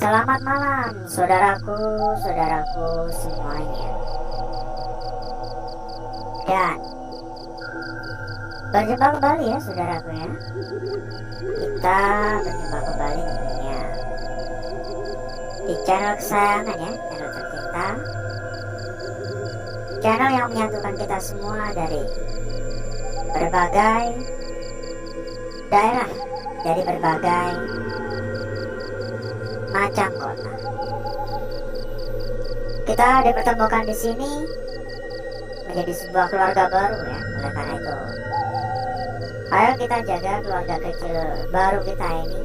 Selamat malam, saudaraku semuanya. Dan berjumpa kembali ya, saudaraku ya. Kita berjumpa kembali tentunya di channel kesayangan ya, channel tercinta, channel yang menyatukan kita semua dari berbagai daerah, dari berbagai macam kota. Kita dipertemukan di sini menjadi sebuah keluarga baru ya. Oleh karena itu, ayo kita jaga keluarga kecil baru kita ini.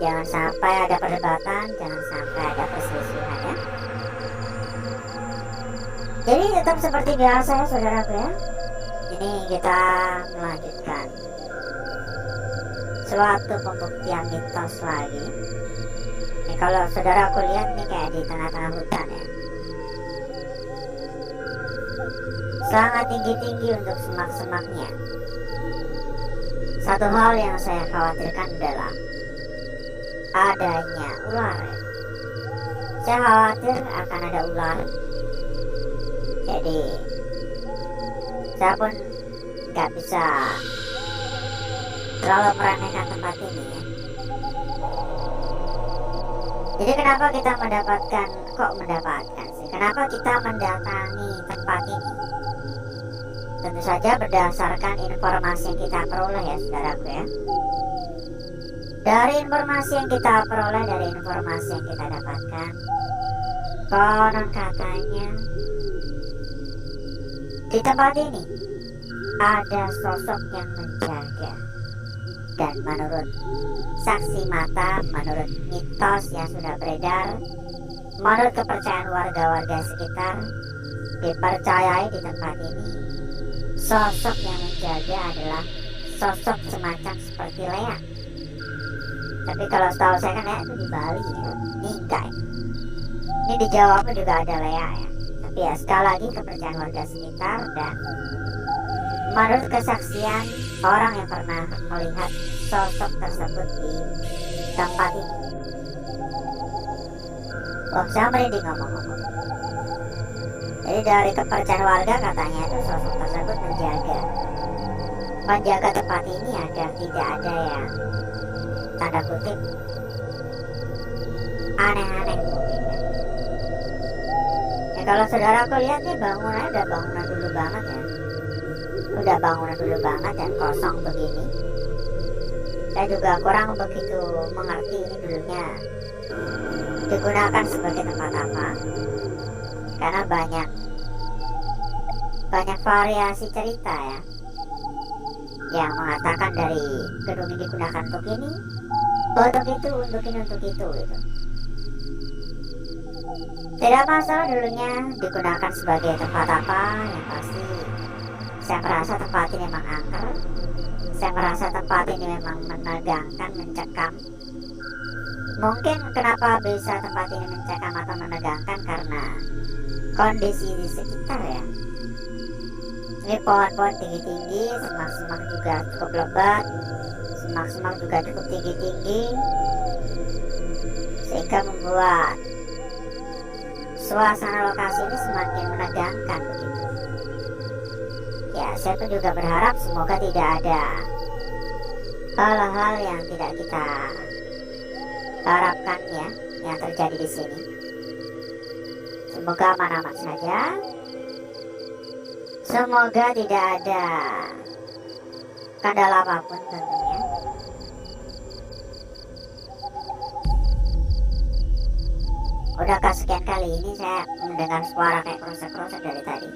Jangan sampai ada perdebatan, jangan sampai ada perselisihan ya. Jadi tetap seperti biasa ya, saudaraku ya. Ini kita melanjutkan suatu pembuktian mitos lagi. Ini kalau saudaraku lihat nih kayak di tengah-tengah hutan ya. Sangat tinggi-tinggi untuk semak-semaknya. Satu hal yang saya khawatirkan adalah adanya ular ya. Saya khawatir akan ada ular. Jadi saya pun nggak bisa terlalu meremehkan tempat ini ya. Jadi kenapa kita mendapatkan sih? Kenapa kita mendatangi tempat ini? Tentu saja berdasarkan informasi yang kita peroleh ya, saudaraku ya. Dari informasi yang kita peroleh, dari informasi yang kita dapatkan, konon katanya di tempat ini ada sosok yang menjaga. Dan menurut saksi mata, menurut mitos yang sudah beredar, menurut kepercayaan warga-warga sekitar, dipercayai di tempat ini sosok yang menjaga adalah sosok semacam seperti Lea. Tapi kalau setahu saya kan Lea itu di Bali ya, Ningkai. Ini di Jawa pun juga ada Lea ya. Tapi ya sekali lagi kepercayaan warga sekitar dan menurut kesaksian orang yang pernah melihat sosok tersebut di tempat ini. Wah, saya merinding ngomong-ngomong. Jadi dari kepercayaan warga katanya itu sosok tersebut menjaga tempat ini agar tidak ada yang tanda kutip aneh-aneh mungkin ya. Ya kalau saudaraku lihat nih bangunannya udah bangunan dulu banget ya. Udah bangunan dulu banget dan kosong begini. Saya juga kurang begitu mengerti ini dulunya digunakan sebagai tempat apa. Karena banyak variasi cerita ya yang mengatakan dari gedung ini digunakan untuk ini, untuk itu gitu. Tidak masalah dulunya digunakan sebagai tempat apa, yang pasti saya merasa tempat ini memang angker. Saya merasa tempat ini memang menegangkan, mencekam. Mungkin kenapa bisa tempat ini mencekam atau menegangkan karena kondisi di sekitar ya. Ini pohon-pohon tinggi-tinggi, semak-semak juga cukup lebat, semak-semak juga cukup tinggi-tinggi, sehingga membuat suasana lokasi ini semakin menegangkan begitu. Ya, saya pun juga berharap semoga tidak ada hal-hal yang tidak kita harapkan ya yang terjadi di sini. Semoga aman-aman saja. Semoga tidak ada kendala apapun tentunya. Udah kesekian kali ini saya mendengar suara kayak krosek-krosek dari tadi.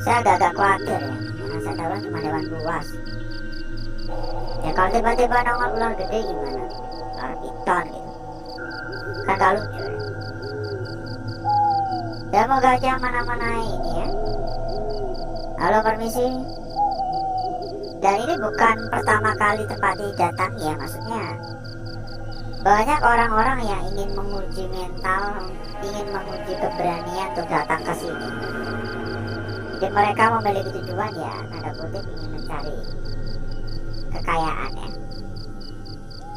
Saya agak-agak khawatir ya, karena saya tahu cuma hewan buas. Ya kalau tiba-tiba nongol ular gede gimana? Ular piton gitu. Kan gak lucu ya. Ya moga aja mana-mana ini ya. Halo, permisi. Dan ini bukan pertama kali tempat ini datang ya, maksudnya banyak orang-orang yang ingin menguji mental, ingin menguji keberanian untuk datang ke sini. Jadi mereka memiliki tujuan ya, tanda kutip ingin mencari kekayaan ya.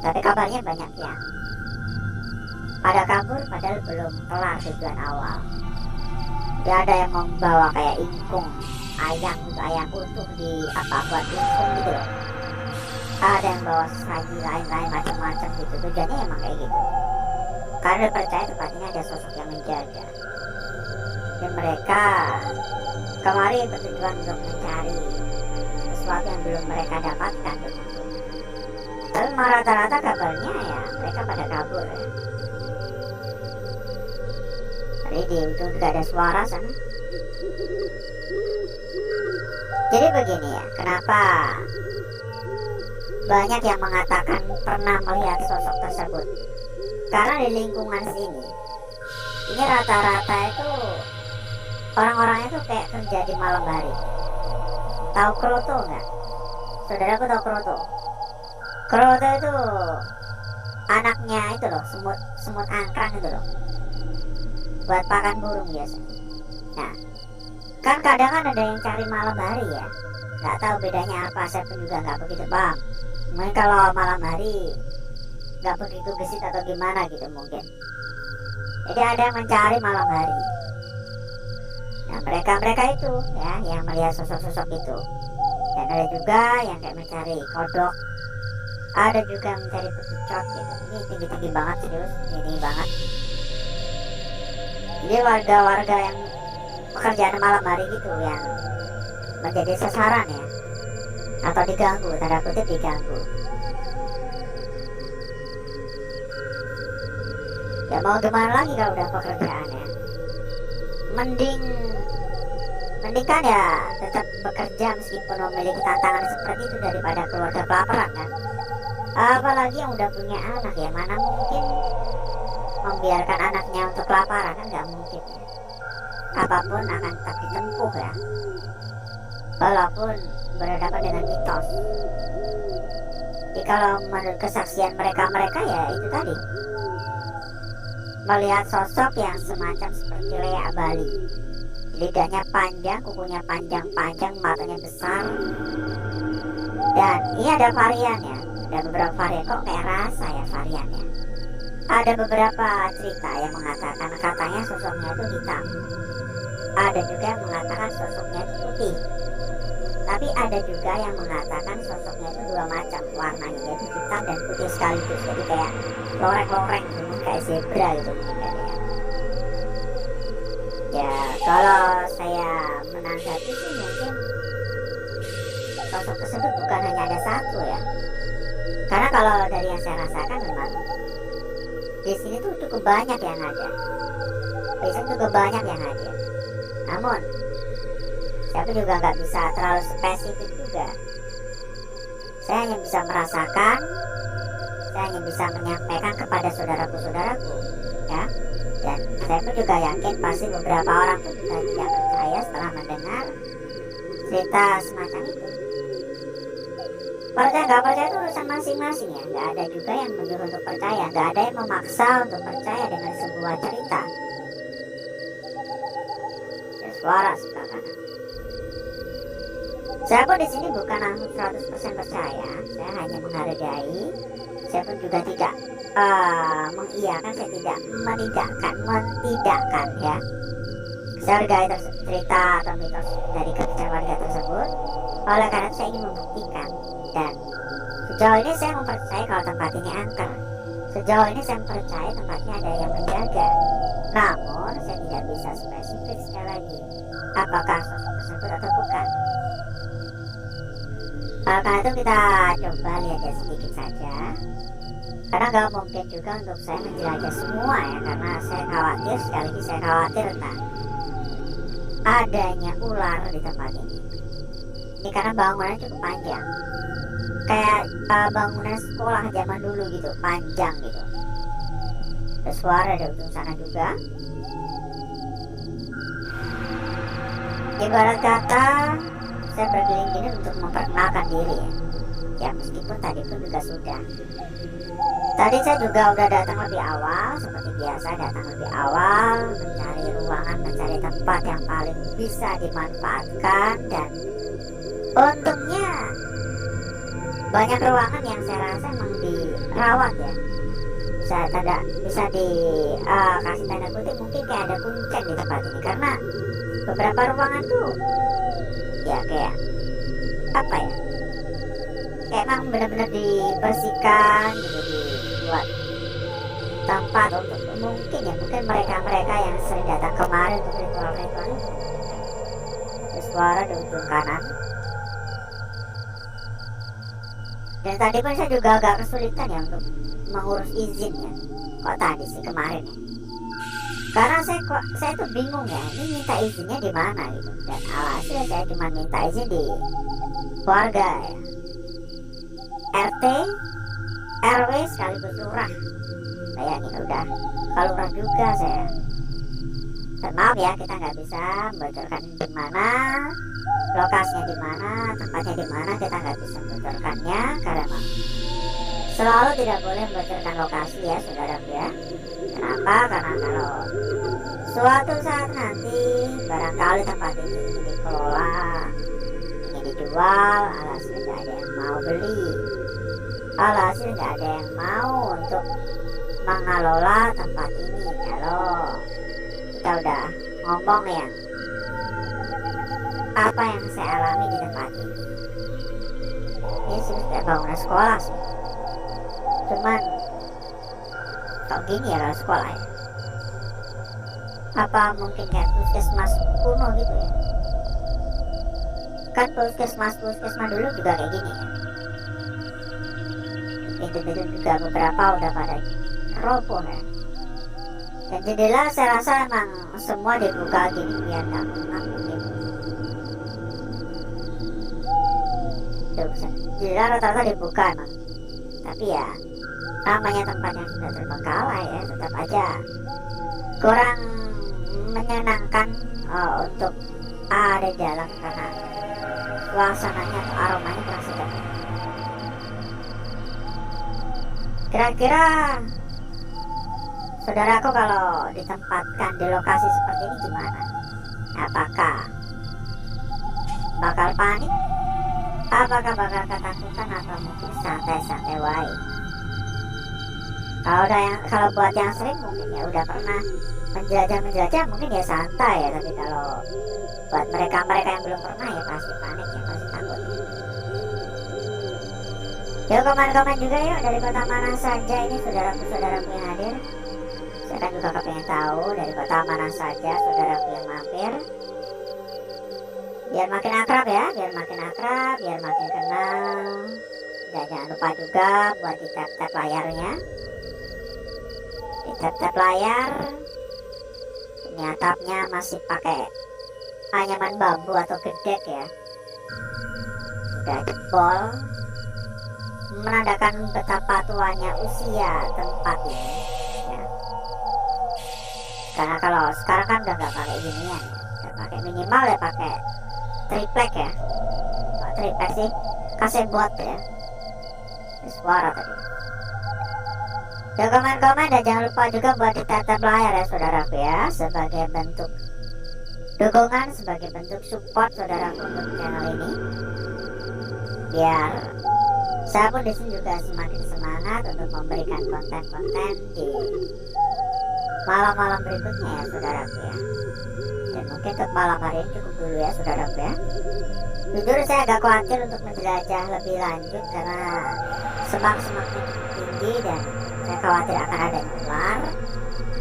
Tapi kabarnya banyak yang pada kabur padahal belum kelar tujuan awal. Dia ada yang membawa kayak ingkung ayam utuh di apa buat ingkung gitu loh. Ada yang bawa saji lain-lain macam-macam gitu. Tujuannya emang kayak gitu, karena percaya tempat ini ada sosok yang menjaga. Dan mereka kemari bertujuan untuk mencari sesuatu yang belum mereka dapatkan begitu. Tapi rata-rata kabarnya ya mereka pada kabur ya. Tadi di ujung juga ada suara sana. Jadi begini ya, kenapa banyak yang mengatakan pernah melihat sosok tersebut? Karena di lingkungan sini ini rata-rata itu orang-orangnya tuh kayak kerja di malam hari. Tahu kroto nggak? Saudaraku tahu kroto? Kroto itu anaknya itu loh, semut angkrang itu loh, buat pakan burung biasa. Nah, kan kadang kan ada yang cari malam hari ya. Nggak tahu bedanya apa, saya pun juga nggak begitu paham. Mungkin kalau malam hari nggak begitu gesit atau gimana gitu mungkin. Jadi ada yang mencari malam hari. Nah mereka itu ya yang melihat sosok-sosok itu. Dan ada juga yang kayak mencari kodok. Ada juga yang mencari bekicot gitu. Ini tinggi-tinggi banget, serius, tinggi banget. Jadi warga-warga yang pekerjaan malam hari gitu yang menjadi sasaran ya, atau diganggu, tanda kutip diganggu. Ya mau gimana lagi kalau udah pekerjaannya. Mending kan ya tetap bekerja meskipun memiliki tantangan seperti itu daripada keluarga kelaparan kan. Apalagi yang udah punya anak ya, mana mungkin membiarkan anaknya untuk kelaparan, kan nggak mungkin ya. Apapun akan tetap ditempuh ya, walaupun berhadapan dengan mitos. Jadi kalau menurut kesaksian mereka ya itu tadi, melihat sosok yang semacam seperti leak Bali. Lidahnya panjang, kukunya panjang-panjang, matanya besar. Dan ini ada variannya, ada beberapa varian, kok kayak rasa ya variannya. Ada beberapa cerita yang mengatakan katanya sosoknya itu hitam. Ada juga yang mengatakan sosoknya itu putih. Tapi ada juga yang mengatakan sosoknya itu dua macam warnanya, yaitu hitam dan putih sekaligus. Jadi kayak loreng-loreng gitu, kayak zebra gitu mungkin kan ya. Ya kalau saya menanggapi sih mungkin sosok tersebut bukan hanya ada satu ya. Karena kalau dari yang saya rasakan memang di sini tuh cukup banyak yang ada. Di sini cukup banyak yang ada. Namun saya juga nggak bisa terlalu spesifik juga. Saya hanya bisa merasakan, saya hanya bisa menyampaikan kepada saudaraku ya. Dan saya pun juga yakin pasti beberapa orang pun juga tidak percaya setelah mendengar cerita semacam itu. Percaya nggak percaya itu urusan masing-masing ya. Nggak ada juga yang menyuruh untuk percaya, nggak ada yang memaksa untuk percaya dengan sebuah cerita. Ya, suara sebelah kanan. Saya pun di sini bukan 100% percaya, saya hanya menghargai. Saya pun juga tidak mengiyakan, saya tidak mentidakkan ya. Saya hargai cerita atau mitos dari kepercayaan warga tersebut. Oleh karena itu saya ingin membuktikan, dan sejauh ini saya mempercayai kalau tempat ini angker. Sejauh ini saya percaya tempatnya ada yang menjaga. Namun saya tidak bisa spesifik sekali lagi apakah sosok tersebut atau bukan. Karena itu kita coba lihat ya sedikit saja. Karena gak mungkin juga untuk saya menjelajah semua ya, karena saya khawatir, sekali lagi saya khawatir tentang adanya ular di tempat ini. Ini karena bangunannya cukup panjang, kayak bangunan sekolah zaman dulu gitu, panjang gitu. Ada suara dari ujung sana juga. Ibarat kata saya berkeliling gini untuk memperkenalkan diri ya. Ya meskipun tadi pun juga sudah. Tadi saya juga udah datang lebih awal, seperti biasa datang lebih awal, mencari ruangan, mencari tempat yang paling bisa dimanfaatkan. Dan untungnya banyak ruangan yang saya rasa emang dirawat ya. bisa di kasih tanda kutip mungkin kayak ada kuncen di tempat ini, karena beberapa ruangan tuh ya kayak apa ya, kayak emang benar-benar dibersihkan gitu, dibuat tempat untuk mungkin mereka yang sering datang kemarin untuk ritual-ritual itu. Ada suara di ujung kanan. Dan tadi pun saya juga agak kesulitan ya untuk mengurus izin ya. Kok tadi sih kemarin ya? Karena saya tuh bingung ya, ini minta izinnya di mana gitu. Dan alhasil saya cuma minta izin di keluarga ya. RT, RW sekaligus lurah. Bayangin udah kalau lurah juga saya. Dan maaf ya, kita nggak bisa membocorkan di mana, lokasinya di mana, tempatnya di mana, kita nggak bisa membocorkannya karena selalu tidak boleh membocorkan lokasi ya saudara ya. Kenapa? Karena kalau suatu saat nanti barangkali tempat ini ingin dikelola, ingin dijual, alhasil nggak ada yang mau beli, alhasil nggak ada yang mau untuk mengelola tempat ini. Kalau kita udah ngomong yang apa yang saya alami di tempat ini sudah bangunan sekolah sih, cuman kok gini ya kalau sekolah ya, apa mungkin kayak puskesmas kuno gitu ya, kan puskesmas dulu juga kayak gini ya, pintu-pintu juga beberapa udah pada roboh ya, dan jendela saya rasa emang semua dibuka gini biar nggak mungkin. Jendela rata-rata dibuka emang, tapi ya namanya tempat yang sudah terbengkalai ya, tetap aja kurang menyenangkan untuk ada di dalam karena suasananya atau aromanya kurang sedap. Kira-kira saudaraku kalau ditempatkan di lokasi seperti ini gimana? Apakah bakal panik? Apakah bakal ketakutan atau mungkin santai-santai wae? Kalau buat yang sering mungkin ya udah pernah menjelajah mungkin ya santai ya, tapi kalau buat mereka yang belum pernah ya pasti panik ya, pasti takut. Yuk komen-komen juga yuk, dari kota mana saja ini saudaraku yang hadir. Saya kan juga kepengen tahu dari kota mana saja saudaraku yang mampir, biar makin akrab ya, biar makin kenal. Dan jangan lupa juga buat di tap layarnya, di tap layar. Ini atapnya masih pakai anyaman bambu atau gedek ya, udah jebol, menandakan betapa tuanya usia tempat ini ya. Karena kalau sekarang kan udah nggak pakai ginian, udah pakai minimal ya, pakai triplek ya, triplek sih, kasebot ya. Suara tadi. Ya komen-komen dan jangan lupa juga buat ditatap layar ya saudaraku ya, sebagai bentuk dukungan, sebagai bentuk support saudaraku untuk channel ini, biar saya pun disini juga semakin semangat untuk memberikan konten-konten di malam-malam berikutnya ya saudaraku ya. Dan mungkin untuk malam hari ini cukup dulu ya saudaraku ya. Jujur saya agak khawatir untuk menjelajah lebih lanjut karena semak-semaknya cukup tinggi dan saya khawatir akan ada yang ular.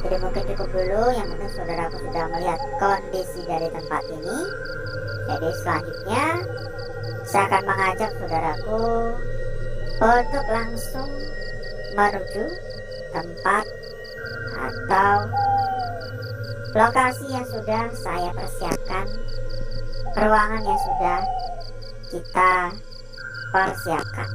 Jadi mungkin cukup dulu, yang penting saudaraku sudah melihat kondisi dari tempat ini. Jadi selanjutnya saya akan mengajak saudaraku untuk langsung menuju tempat atau lokasi yang sudah saya persiapkan, ruangan yang sudah kita persiapkan.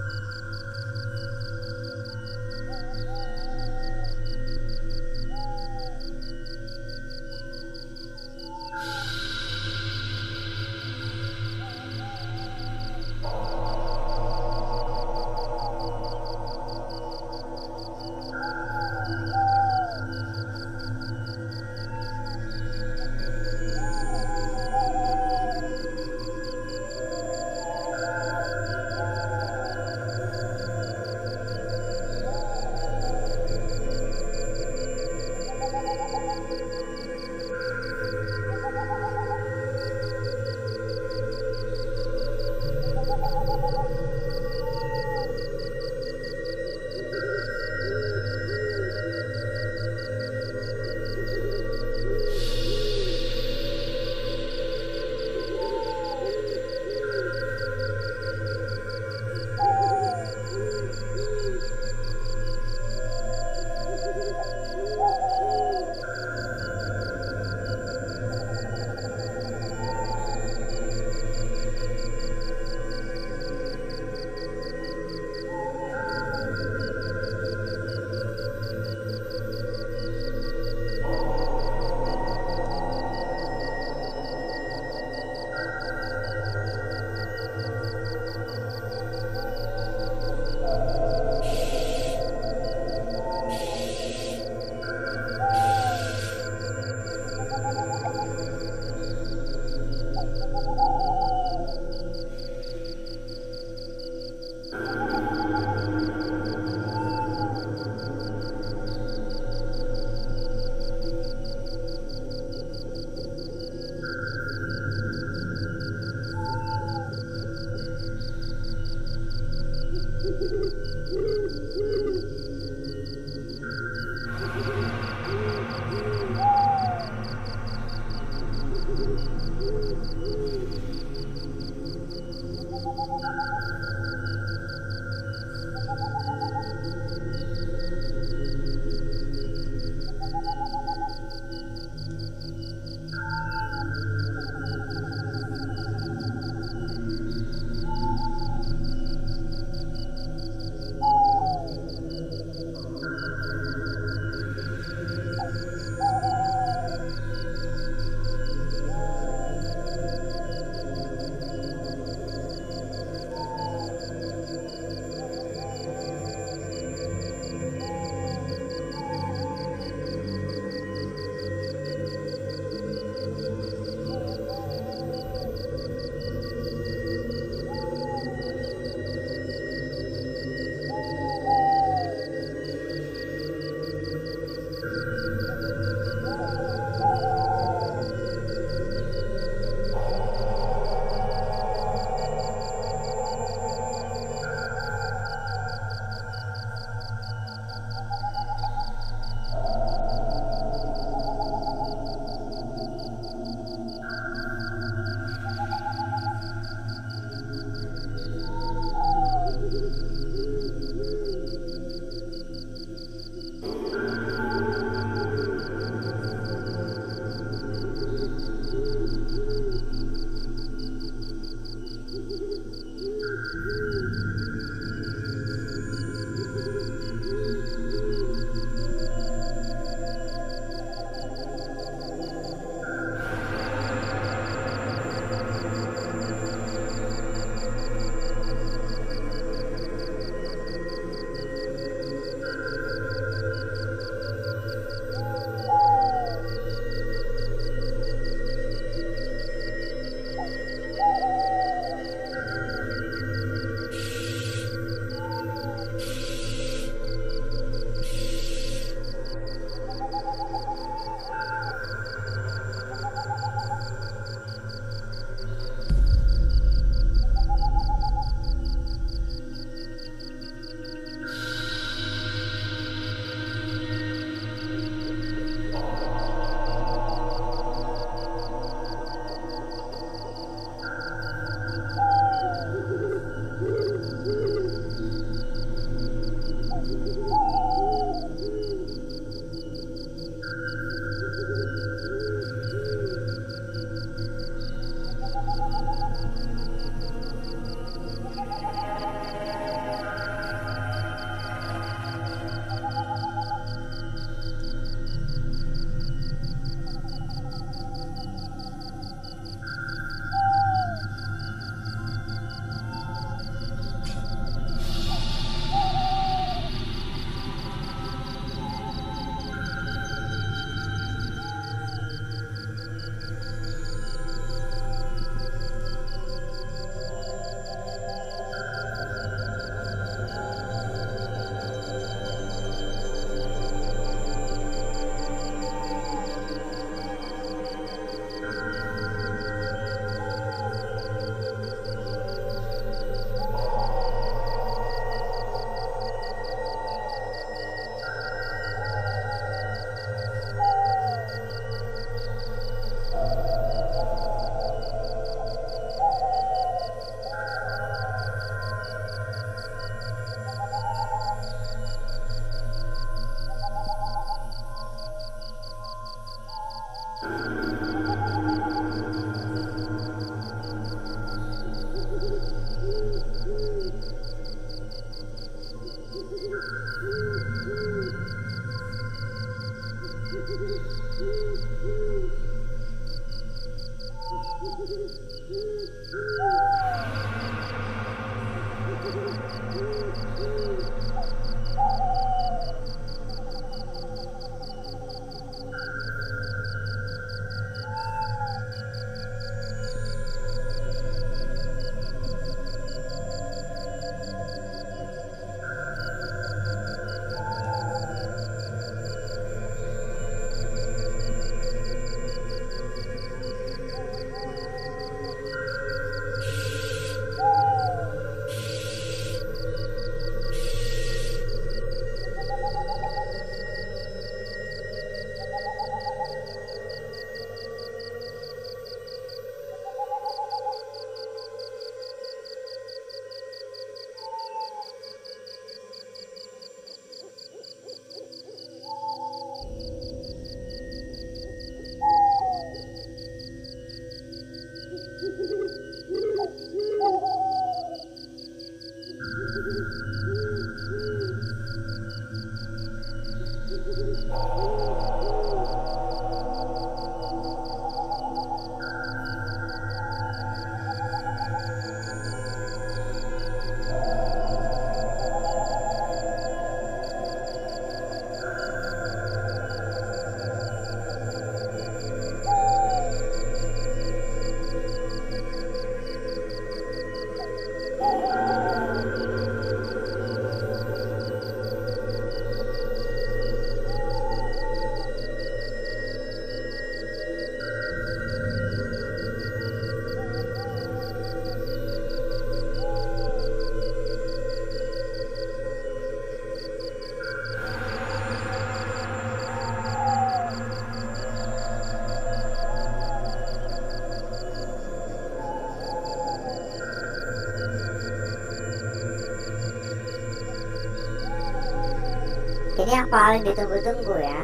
Ini yang paling ditunggu-tunggu ya,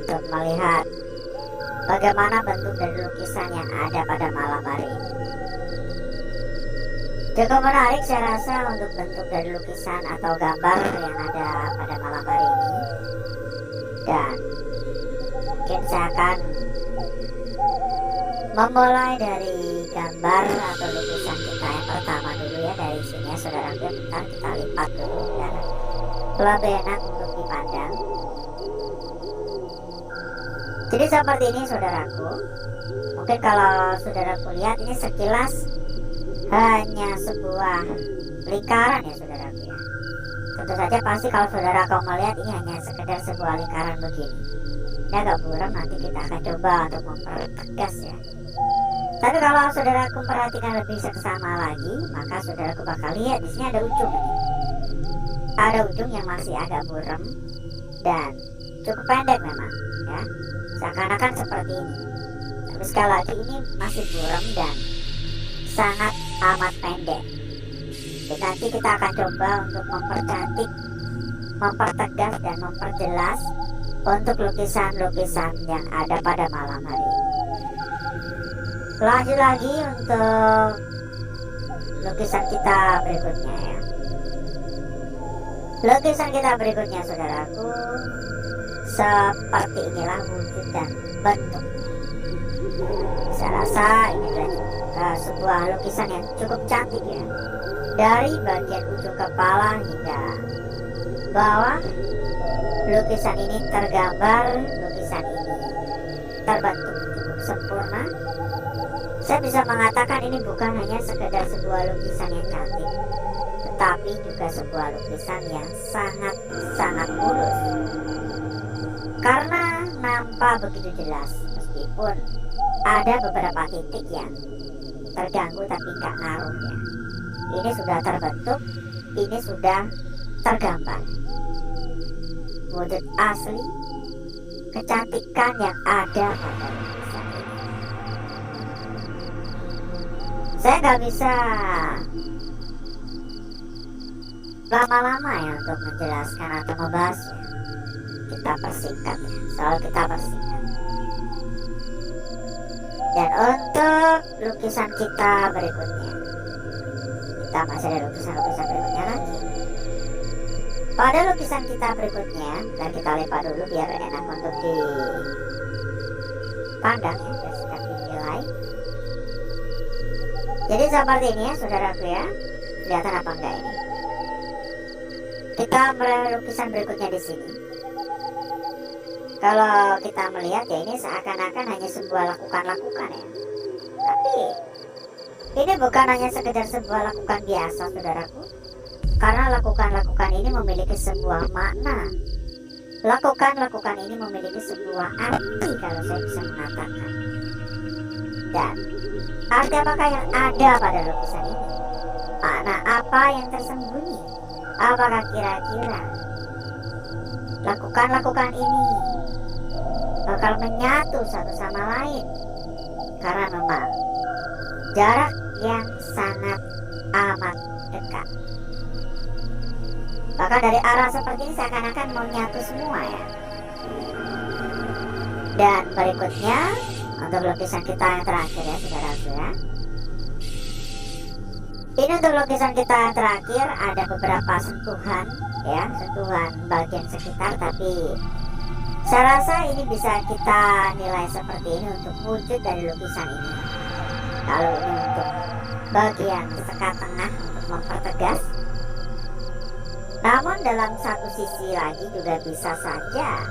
untuk melihat bagaimana bentuk dari lukisan yang ada pada malam hari ini. Cukup menarik saya rasa untuk bentuk dari lukisan atau gambar yang ada pada malam hari ini. Dan mungkin saya akan memulai dari gambar atau lukisan kita yang pertama dulu ya, dari sini ya saudara. Bentar kita lipat dulu biar lebih enak untuk dipandang. Jadi seperti ini saudaraku. Mungkin kalau saudaraku lihat ini sekilas hanya sebuah lingkaran ya saudaraku ya. Tentu saja pasti kalau saudaraku melihat ini hanya sekedar sebuah lingkaran begini. Ini agak buram, nanti kita akan coba untuk mempertegas ya. Tapi kalau saudaraku perhatikan lebih seksama lagi, maka saudaraku bakal lihat di sini ada ujung ini. Ada ujung yang masih agak buram dan cukup pendek memang ya. Seakan-akan seperti ini. Tapi sekali lagi ini masih buram dan sangat amat pendek. Jadi nanti kita akan coba untuk mempercantik, mempertegas dan memperjelas untuk lukisan-lukisan yang ada pada malam hari ini. Lanjut lagi untuk lukisan kita berikutnya ya. Lukisan kita berikutnya saudaraku, seperti inilah wujud dan bentuk. Saya rasa ini adalah sebuah lukisan yang cukup cantik ya. Dari bagian ujung kepala hingga bawah, lukisan ini tergambar, lukisan ini terbentuk cukup sempurna. Saya bisa mengatakan ini bukan hanya sekedar sebuah lukisan yang cantik, tetapi juga sebuah lukisan yang sangat mulus. Karena nampak begitu jelas, meskipun ada beberapa titik yang terganggu tapi nggak ngaruh ya. Ini sudah terbentuk, ini sudah tergambar. Wujud asli, kecantikan yang ada pada lukisan ini. Saya nggak bisa lama-lama ya untuk menjelaskan atau membahasnya. Kita persingkat ya, soal kita persingkat. Dan untuk lukisan kita berikutnya, kita masih ada lukisan-lukisan berikutnya lagi. Pada lukisan kita berikutnya, dan kita lipat dulu biar enak untuk dipandang ya, biar sedap dinilai. Jadi seperti ini ya saudaraku ya, kelihatan apa enggak ini? Kita melihat lukisan berikutnya di sini. Kalau kita melihat ya, ini seakan-akan hanya sebuah lakukan-lakukan ya. Tapi ini bukan hanya sekedar sebuah lakukan biasa saudaraku. Karena lakukan-lakukan ini memiliki sebuah makna. Lakukan-lakukan ini memiliki sebuah arti kalau saya bisa mengatakan. Dan arti apakah yang ada pada lukisan ini? Makna apa yang tersembunyi? Apakah kira-kira lakukan-lakukan ini bakal menyatu satu sama lain? Karena memang jarak yang sangat amat dekat. Bahkan dari arah seperti ini seakan-akan mau nyatu semua ya. Dan berikutnya untuk lukisan kita yang terakhir ya saudaraku ya. Ini untuk lukisan kita yang terakhir ada beberapa sentuhan ya, sentuhan bagian sekitar, tapi saya rasa ini bisa kita nilai seperti ini untuk wujud dari lukisan ini. Kalau ini untuk bagian sekat tengah untuk mempertegas. Namun dalam satu sisi lagi juga bisa saja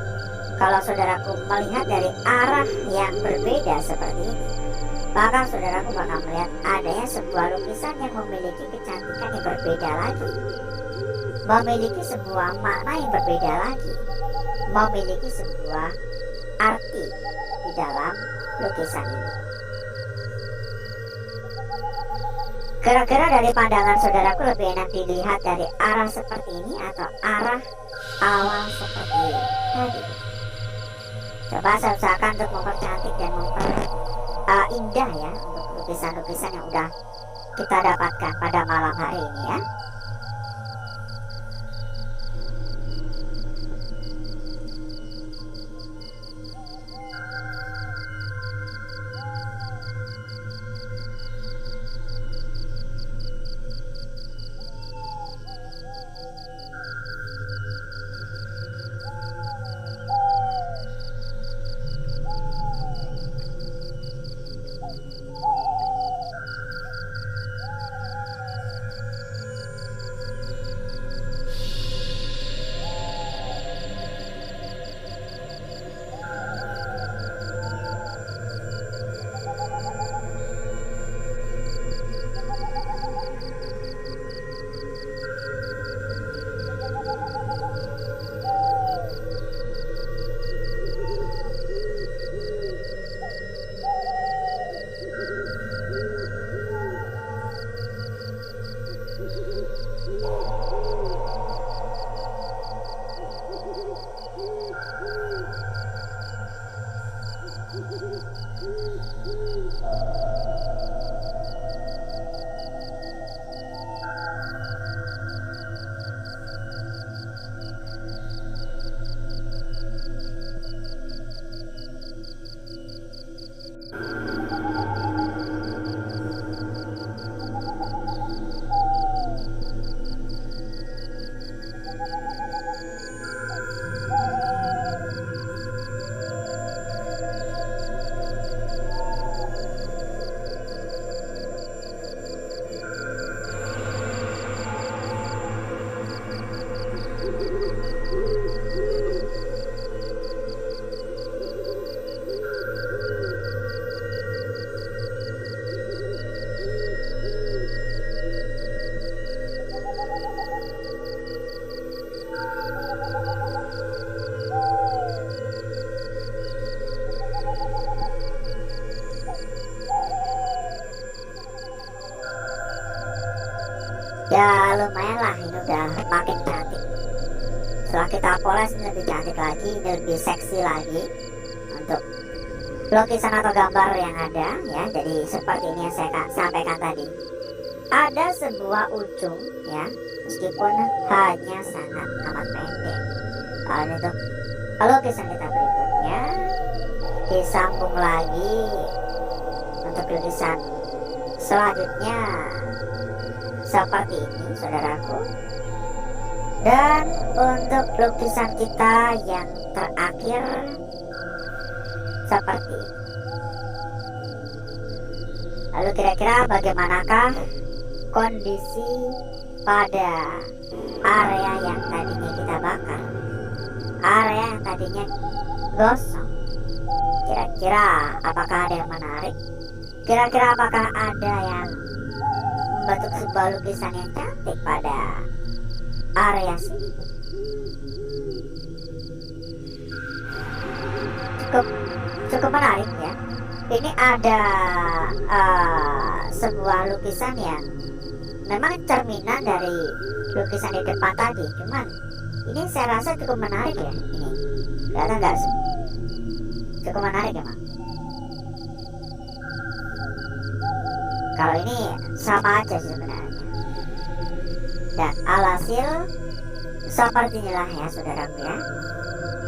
kalau saudaraku melihat dari arah yang berbeda seperti ini, maka saudaraku bakal melihat adanya sebuah lukisan yang memiliki kecantikan yang berbeda lagi, memiliki sebuah makna yang berbeda lagi, memiliki sebuah arti di dalam lukisan ini. Kira-kira dari pandangan saudaraku lebih enak dilihat dari arah seperti ini atau arah awal seperti ini tadi? Coba saya usahakan untuk mempercantik dan indah ya untuk lukisan-lukisan yang udah kita dapatkan pada malam hari ini ya. Ya lumayan lah, ini udah makin cantik. Setelah kita poles ini lebih cantik lagi, ini lebih seksi lagi untuk lukisan atau gambar yang ada ya. Jadi seperti ini yang saya sampaikan tadi, ada sebuah ujung ya, meskipun hanya sangat amat pendek. Lalu untuk lukisan kita berikutnya disambung lagi untuk lukisan selanjutnya seperti ini saudaraku. Dan untuk lukisan kita yang terakhir seperti ini. Lalu kira-kira bagaimanakah kondisi pada area yang tadinya kita bakar, area yang tadinya gosong? Kira-kira apakah ada yang menarik? Kira-kira apakah ada yang membentuk sebuah lukisan yang cantik pada area sini? Cukup menarik ya. Ini ada sebuah lukisan yang memang cerminan dari lukisan di depan tadi, cuman ini saya rasa cukup menarik ya. Ini kelihatan nggak sih? Cukup menarik ya, Mak. Kalau ini sama aja sih sebenarnya. Dan alhasil seperti inilah ya saudaraku ya,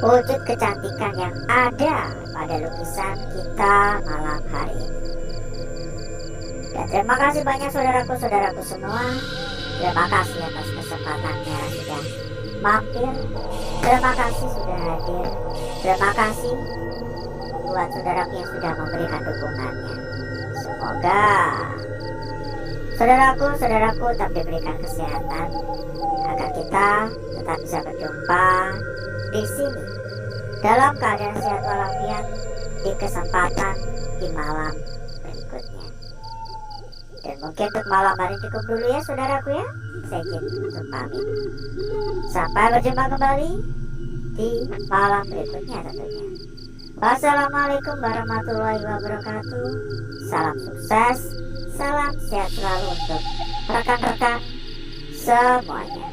wujud kecantikan yang ada pada lukisan kita malam hari ini. Dan terima kasih banyak saudaraku semua. Terima kasih atas kesempatannya sudah mampir. Terima kasih sudah hadir. Terima kasih buat saudaraku yang sudah memberikan dukungannya. Semoga saudaraku tetap diberikan kesehatan agar kita tetap bisa berjumpa di sini dalam keadaan sehat walafiat di kesempatan di malam berikutnya. Dan mungkin untuk malam hari cukup dulu ya saudaraku ya. Saya izin untuk pamit. Sampai berjumpa kembali di malam berikutnya tentunya. Wassalamualaikum warahmatullahi wabarakatuh. Salam sukses, salam sehat selalu untuk rekan-rekan semuanya.